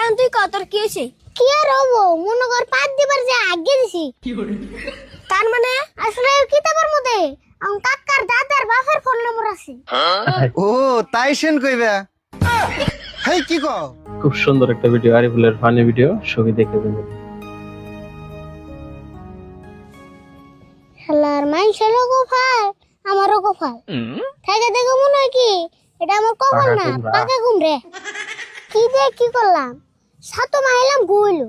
এখন তুই কত কি হয়েছে? কি আর হবো, মনে কর 5 দিবার যে আগে দিছি। তার মানে আসলে কিতাবের মধ্যে আমার কাকার দাদার বাপের ফোন নম্বর আছে। ও তাই সেন কইবা। হেই কি কও? খুব সুন্দর একটা ভিডিও, আরিফুলের ফানি ভিডিও, সবই দেখে দেবেন। শালার মানুষেরও কপাল, আমারও কপাল। থেকে দেখে মনে হয় কি এটা আমার কপাল না, পাকা কুমড়ে। কি দিয়ে কি করলাম, সাতো মাইলাম গুইলো।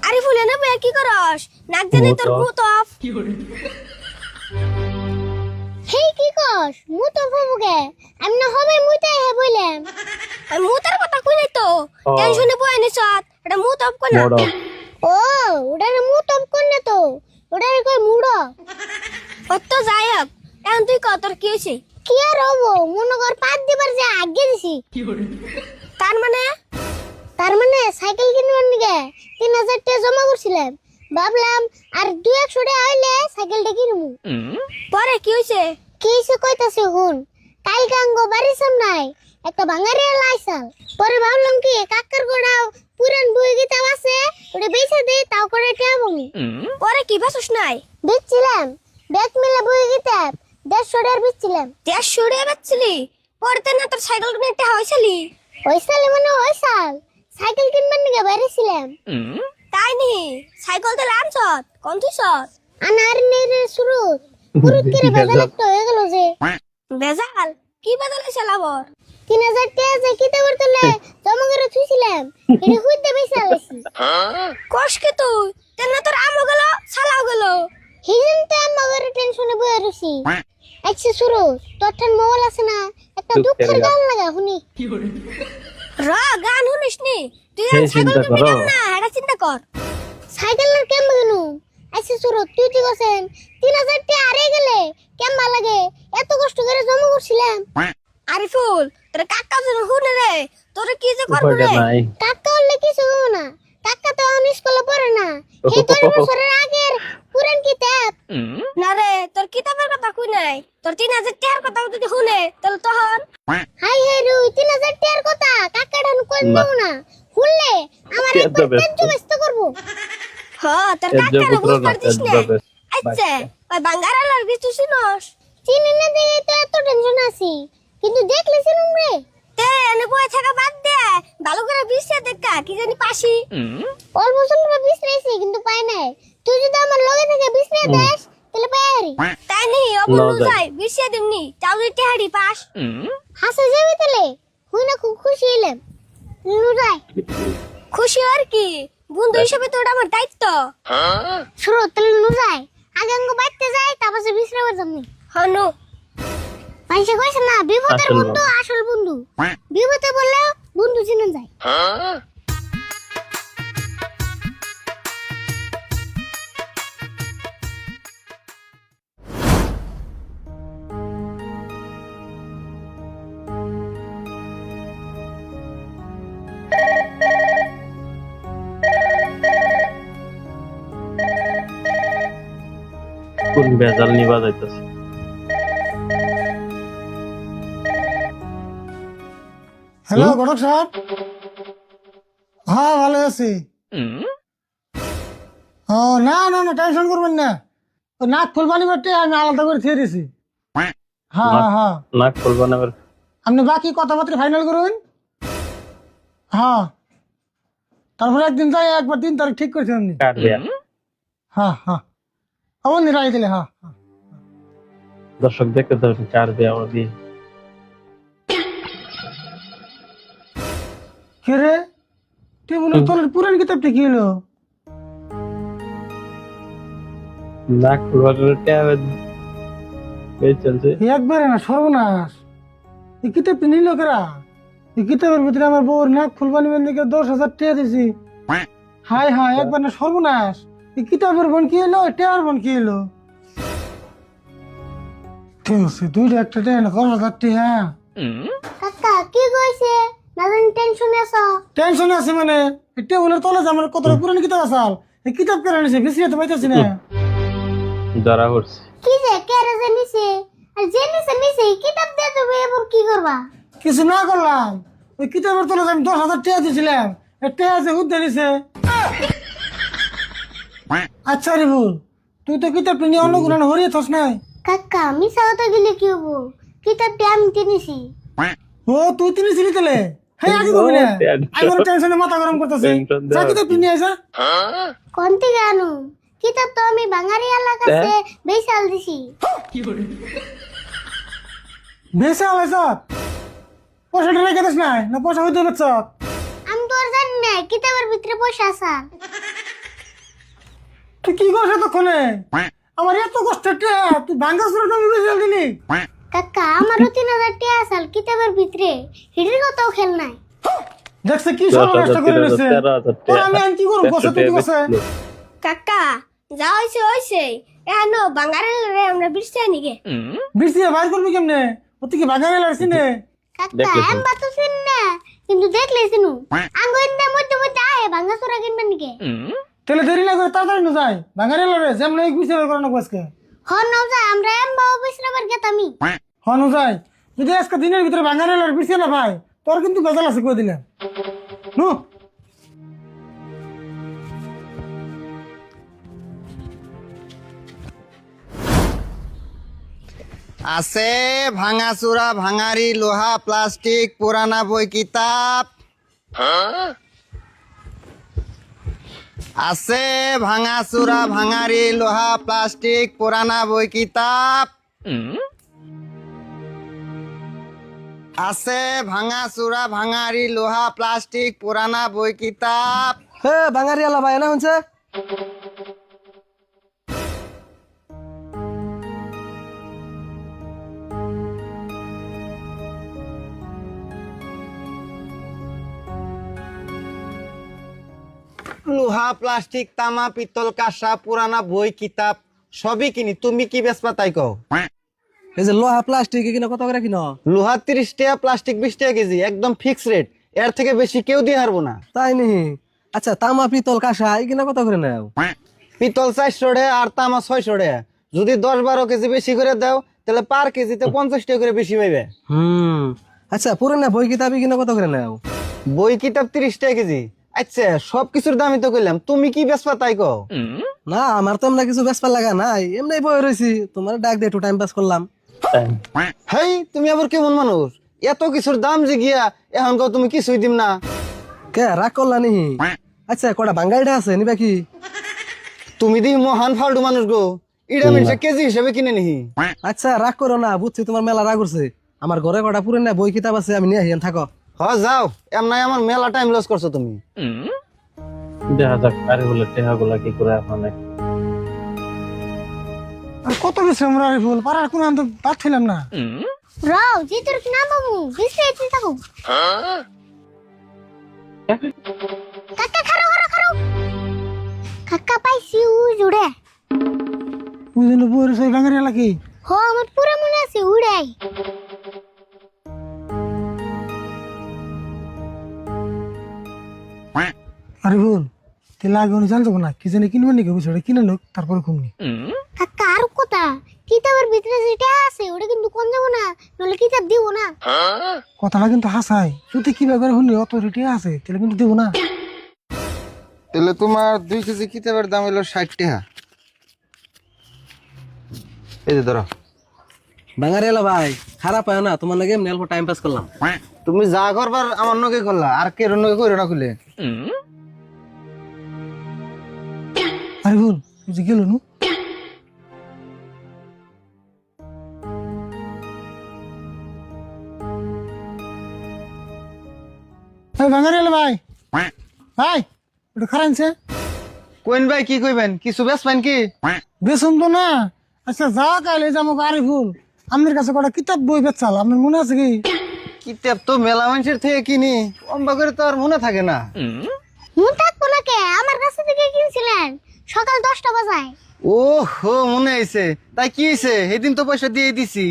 আরিফুল এনে বে কি করস? নাক জানি তোর ভূত অফ। হেই কি কস, মু তো ফুবুকে আমি না হবে মুইতাই হে বইলাম। আমি মুতার কথা কই নাই তো, টেনশনে বই আনিস। এটা মুত অফ কই না। ও ওটারে মু তো কোনে তো, ওটারে কই মুড়ো। কত যাই হোক, এখন তুই কত কি হয়েছে? কি আর হবো, মনে কর 5 দিবার যে আগে দিছি। তার মানে সাইকেল কিনবার নিগে 3000 টাকা জমা করছিলাম। ভাবলাম আর 200 টাকা হইলে সাইকেলটা কিনবো। পরে কি হয়েছে? কি হইছে কইতাছে হুন, কালকে আঙ্গো বাড়ির সামনায় একটা ভাঙারি লাইছাল। পরে ভাবলাম কি কাকার গোড়াও পুরান বই কিতাব আছে, ওটা বেচে দে, তাও করে টাকা পাবো। পরে কি ভাসুস নাই? বেচছিলাম, ব্যাগ মিলে বই কিতাব 150 টাকার বেচছিলাম। 150 টাকা বেচছিলি? পরে না তোর সাইকেল কিনে একটা হয়েছিলি? ওই সালে মানে ওই সাল সাইকেল কিনবার নিগে বাইরে ছিলাম। তাই নি সাইকেল তো লামছত কোন তুই সস? আনার নেরে শুরু পুরুত করে বেজাল একটা হয়ে গেল যে। বেজাল কি বদলে চালাবর? 3000 টাকা যে কিতাবের তলে জমা করে থুইছিলাম, এটা হইতে বেশি আলাইছি। কষ্ট কি তুই? তেনা তোর আমও গেল ছালাও গেল। হিজন তো আমাদের টেনশনে বয়ে রইছি। আচ্ছা শুরু, তোর ঠান মোবাইল আছে না, একটা দুঃখের গান লাগা শুনি। র গান শুনিস নি? তুই সেই সাইকেল চিন্তা কিনবি করো। না, এটা চিন্তা কর। সাইকেলের কেমন গেল? আচ্ছা শুরু, তুই ঠিক আছেন 3000 টাকা আরে গেলে কেমন লাগে? এত কষ্ট করে জমা করছিলাম। আরিফুল তোর কাকা যেন শুনে রে, তোর কি যে করব উপায়টা রে? নাই। কাকা হলে কিছু হবো না, কাকা তো এখন স্কুলে পড়ে না। এই 10 বছরের আগের পুরান কিতাব। না রে, তোর কিতাবের কথা কই নাই, তোর 3000 টাকার কথা যদি শুনে তাহলে তখন হাই হাই রু 3000 টাকার কথা কাকা ডান কোন না। দেব না, শুনলে আমার তেজ একবার ব্যস্ত। তেজ ব্যস্ত করব। হ তোর তেজ কাকার পুত্র বুঝ না, পারতিস তেজ না। ব্যস্ত। আচ্ছা ওই বাঙ্গারালার কিছু শুনস? চিনি না দেখে তো এত টেনশন আছি, কিন্তু দেখলে চিনুম রে। তে এনে বই থাকা বাদ দে, ভালো করে বিশ্বে দেখা কি জানি পাসি। অল্প স্বল্প বিশ্রাইছি কিন্তু পাই নাই। তুই যদি আমার লগে থেকে বিশ্রাই দেস তাহলে পাই আরি। তাই নি অবন লও যাই। যাই বিশ্বে দিমনি তাও যদি টেহাড়ি পাস। হাসে যাবে তাহলে হুই না খুব খুশি হইলাম। নু যাই খুশি আর কি, বন্ধু হিসেবে তো ওটা আমার দায়িত্ব। শুরু তাহলে নু যাই, আগে আঙ্গ বাইতে যাই তারপর সে বিশ্রাইবার যাবনি। হনু মানুষে কইছে না বিপদের আসল বন্ধু আসল বন্ধু, বিপদে বললেও বন্ধু চিনে যায়। কোন বেজাল নিবা যাইতাছে। হ্যালো ঘটক সাহেব। হ্যাঁ ভালো আছি। ও না না না টেনশন করবেন না, ও নাক ফুলবানি বাটে আমি আলাদা করে ছেড়ে দিয়েছি। হ্যাঁ হ্যাঁ হ্যাঁ, নাক খুলবা না। আপনি বাকি কথাবার্তা ফাইনাল করুন। হ্যাঁ তারপরে একদিন যাই একবার 3 তারিখ ঠিক করেছেন আপনি। কাটবে। হ্যাঁ হ্যাঁ আমার নিরাই দিলে। হ্যাঁ হ্যাঁ দর্শক দেখতে তো কাটবে আমার বিয়ে। কে রে, তুই বলে তোর পুরান কিতাবটা কি হলো? নাক খুলবা ট্যাবে এই চলছে। একবারে না সর্বনাশ, এই কিতাবটা নিল কেরা? এই কিতাবের ভিতরে আমার বউর নাক ফুলবানি দিকে 10,000 টাকা দিছি। হাই হাই একবার না সর্বনাশ, এই কিতাবের বোন কি এলো, টেয়ার বোন কি এলো? ঠিক আছে দুইটা একটা টেয়া না 10,000 টাকা। কাকা কি কইছে না জানি টেনশনে আছো? টেনশন আছে মানে এই টেবিলের তলে যে আমার কত পুরানো কিতাব আসাল এই কিতাব কেন নিছে বেশি তো পাইতেছি না যারা করছে কি যে কেরে যে নিছে আর যে নিছে কিতাব দিয়ে দেবে এবার কি করবা কিছু না করলাম ওই কিতাবের তলে যে আমি 10,000 টাকা দিয়েছিলাম এই টাকা যে হুদ্দে নিছে। আচ্ছা রে ভুল তুই তো কিতাবটা নিয়ে অন্য কোনো হরিয়ে থস নাই। কাকা মিছা কথা গেলে কি হবো কিতাবটা আমি কিনেছি ও তুই তিনিছিলি তাহলে হ্যাঁ আগে কবি না আমি বড় টেনশনে মাথা গরম করতেছি যা কিতাবটা নিয়ে আইসা কোন থেকে আনু কিতাব তো আমি বাঙালি এলাকাতে বেচাল দিছি বেসা আলাইসা পয়সাটা রেখে দিস নাই না পয়সা হইতে পারছ আমি তো আর জানি না কিতাবের ভিতরে পয়সা আছে তুই কি করছ তখনে আমার এত কষ্টের টাকা তুই ভাঙ্গা সুরে তুমি বেসা দিলি। কাকা আমারও 3,000 টাকা আছে কিতাবের ভিতরে হিড়ির কথাও খেল নাই দেখছে কি সর্বনাশটা করে নিছে তোর আমি আর কি করব কষ্ট তুই কষ্ট কাকা যা হইছে এখানে বাঙালি আমরা বৃষ্টি নিগে বৃষ্টি বাইর করবি কেমনে ও তুই কি বাগানে লাগছিস নে কাকা এম বাতো চিন না কিন্তু দেখলে চিনু আঙ্গো ইন্দে মধ্যে আয় ভাঙা চোরা কিনবেন নাকি তাহলে দেরি না করে তাড়াতাড়ি না যাই বাগানে লড়ে যেমন এই বিচার করানো আজকে হন নাও যা আমরা এম বাবু বিশ্রামের গেতামি হনু যাই যদি আজকে দিনের ভিতরে বাগানে লড়ে বৃষ্টি না ভাই তোর কিন্তু গজাল আছে কই দিলাম নু আছে ভাঙাচোরা ভাঙারি লোহা প্লাস্টিক পুরানা বই কিতাব আছে ভাঙাচোরা ভাঙারি লোহা প্লাস্টিক পুরানা বই কিতাব আছে ভাঙাচোরা ভাঙারি লোহা প্লাস্টিক পুরানা বই কিতাব হে বাঙালি আলা ভাই না শুনছে লোহা প্লাস্টিক তামা পিতল কাঁসা পুরানা বই কিতাব সবই কিনি তুমি কি বেচবা তাই কও এই যে লোহা প্লাস্টিক কিনা কত করে কিনো লোহা 30 টাকা প্লাস্টিক 20 টাকা কেজি একদম ফিক্স রেট এর থেকে বেশি কেউ দিয়ে হারবো না তাই নি আচ্ছা তামা পিতল কাঁসা এই কিনা কত করে নাও পিতল 400 টাকা আর তামা 600 টাকা যদি 10-12 কেজি বেশি করে দাও তাহলে পার কেজিতে 50 টাকা করে বেশি পাইবে আচ্ছা পুরানা বই কিতাব কিনা কত করে নাও বই কিতাব 30 টাকা কেজি আচ্ছা সবকিছুর দামই তো কইলাম তুমি কি বেচবা তাই কও না আমার তো এমনি কিছু বেসপার লাগা নাই এমনি বই রইছি তোমার ডাক দিয়ে একটু টাইম পাস করলাম হেই তুমি আবার কেমন মানুষ এত কিছুর দাম যে গিয়া এখন কও তুমি কিছুই দিম না কে রাগ করলা নি আচ্ছা কটা বাঙালিটা আছে নিবা কি তুমি দি মহান ফালতু মানুষ গো ইডা মিনসে কেজি হিসেবে কিনে নিহি আচ্ছা রাগ করো না বুঝছি তোমার মেলা রাগ করছে আমার ঘরে কটা পুরানা বই কিতাব আছে আমি নিয়ে আহিয়ান থাকো হ যাও এমনাই আমার মেলা টাইম লস করছো তুমি দেখা যাক আরিফুলের টেহাগুলা কি করে এখন আর কত বেশি আমরা ফুল পাড়ার কোন আনতে পাচ্ছিলাম না রাও যে তোর না বাবু বিশ্রাইতে থাকো কাকা খারো কাকা পাইছি উড়ে বুঝলি বই সেই বাঙালি এলাকি হো আমার পুরো মনে আছে উড়াই আরে ভুল তেল আগে উনি জানতো না কি জানি কিনবেন নাকি বিষয়টা কিনে লোক তারপরে কমনি কাকা আর কথা কিতাবের ভিতরে যেটা আছে ওটা কিন্তু কোন যাবো না নলে কিতাব দিব না কথাটা কিন্তু হাসাই যদি কি ব্যাপারে শুনলি অত রেটে আছে তাহলে কিন্তু দেবো না তাহলে তোমার 2 কেজি কিতাবের দাম হলো 60 টাকা এই যে ধরো বাঙালি আলা ভাই খারাপ হয় না তোমার লাগে এমনি অল্প টাইম পাস করলাম তুমি যা করবার আমার নকে করলা আর কে নকে কইরো না খুলে আরে ভুল বুঝে গেল নু বাঙালি এলো ভাই ভাই ওটা খারানছে কোন ভাই কি কইবেন কিছু বেচবেন কি বেসন তো না আচ্ছা যা কাইলে যাবো আরে ভুল আপনার কাছে কটা কিতাব বই বেচাল আপনার মনে আছে কি কিতাব তো মেলা মানুষের থেকে কিনি অম্বা করে তো আর মনে থাকে না মন থাকবো না কে আমার কাছে থেকে কিনছিলেন সকাল 10টা বাজায় ও হো মনে আইছে তাই কি হইছে সেদিন তো পয়সা দিয়ে দিছি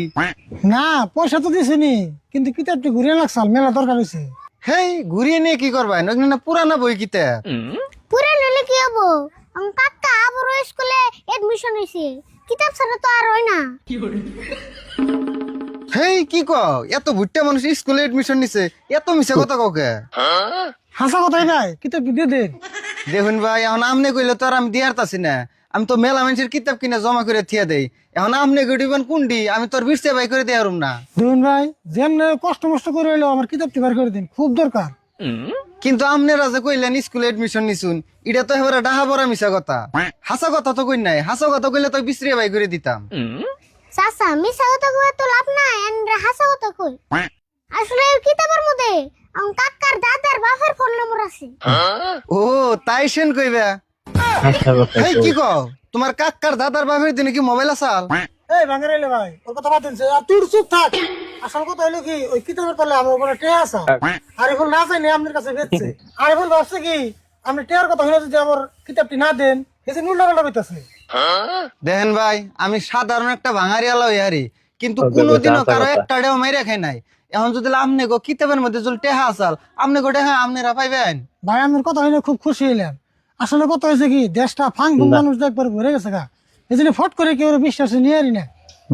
না পয়সা তো দিছিনি কিন্তু কিতাবটি ঘুরে লাগছাল মেলা দরকার হয়েছে হেই ঘুরিয়ে নিয়ে কি করবা নইলে না পুরানা বই কিতাব। পুরান হলে কি হবো? আমার কাকা আবার স্কুলে এডমিশন হয়েছে, কিতাব ছাড়া তো আর হয় না। হেই কি কও, এত ভুট্টা মানুষ স্কুলে এডমিশন নিছে, এত মিছা কথা কাউকে। হাসা কথাই নাই, কিতাব দিয়ে দে। দেখুন ভাই এখন আমনে কইলে তো আর আমি দিয়ার তাছি না, আমি তো মেলা মানুষের কিতাব কিনে জমা করে থিয়া দেই। এখন আমনে গড়িবেন কুন্ডি, আমি তোর বিরসে বাই করে দেয়ারুম না। দেখুন ভাই, যেমন কষ্ট মষ্ট করে হইলো আমার কিতাবটি বার করে দিন, খুব দরকার। কিন্তু আমনেরা যে কইলেন স্কুলে এডমিশন নিছুন, এটা তো এবারে ডাহা বড় মিছা কথা। হাসা কথা তো কই নাই, হাসা কথা কইলে তো বিসরিয়া বাই করে দিতাম। চাচা মিশা কথা কয়ে তো লাভ নাই, এন্ডে হাসা কথা কই। আসলে এই কিতাবের মধ্যে আমার কাকার দাদার বাপের ফোন নম্বর আছে। ও তাই সেন কইবা। আচ্ছা কথা হেই কি কও, তোমার কাকার দাদার বাপের দিনে কি মোবাইল আসাল? এই ভাঙারে এলে ভাই, ওর কথা বাদ দিনছে, আর তুই চুপ থাক। আসল কথা হইলো কি, ওই কিতাবের পালে আমার উপরে টেয়া আসা। আরিফুল না চাইনি আপনার কাছে বেচছে। আরিফুল ভাবছে কি, আপনি টেয়ার কথা হইলো যদি আমার কিতাবটি না দেন, এসে নুল্লা পাল্টা হইতাছে। দেখেন ভাই, আমি সাধারণ একটা ভাঙারিয়ালা হইয়ারি, কিন্তু ওকে, কোনোদিনও আচ্ছা কারো কথা। একটাও মাইরা খাই নাই। এখন যদি আমনে গো কিতাবের মধ্যে যদি টেহা আসাল, আমনে গো টেহা আমনেরা পাইবেন। ভাই আপনার কথা হইলে খুব খুশি হইলাম। আসলে কথা হয়েছে কি, দেশটা ফাং ফুং মানুষ একবার ভরে গেছে গা, এই জন্য ফট করে কেউ বিশ্বাসে নিয়ে আরি না।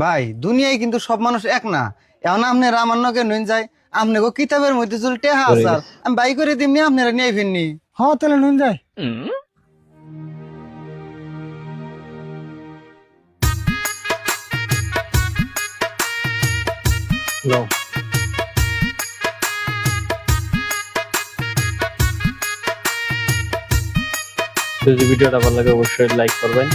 ভাই দুনিয়ায় কিন্তু সব মানুষ এক না। এখন আপনারা আমার নকে নইন যায়, আমনে গো কিতাবের মধ্যে যদি টেহা আসাল, আমি বাই করে দিমনি, আপনারা নিয়ে ফিরনি। হ তাহলে নুন যায়। নাও। যদি ভিডিওটা ভালো লাগে অবশ্যই লাইক করবেন।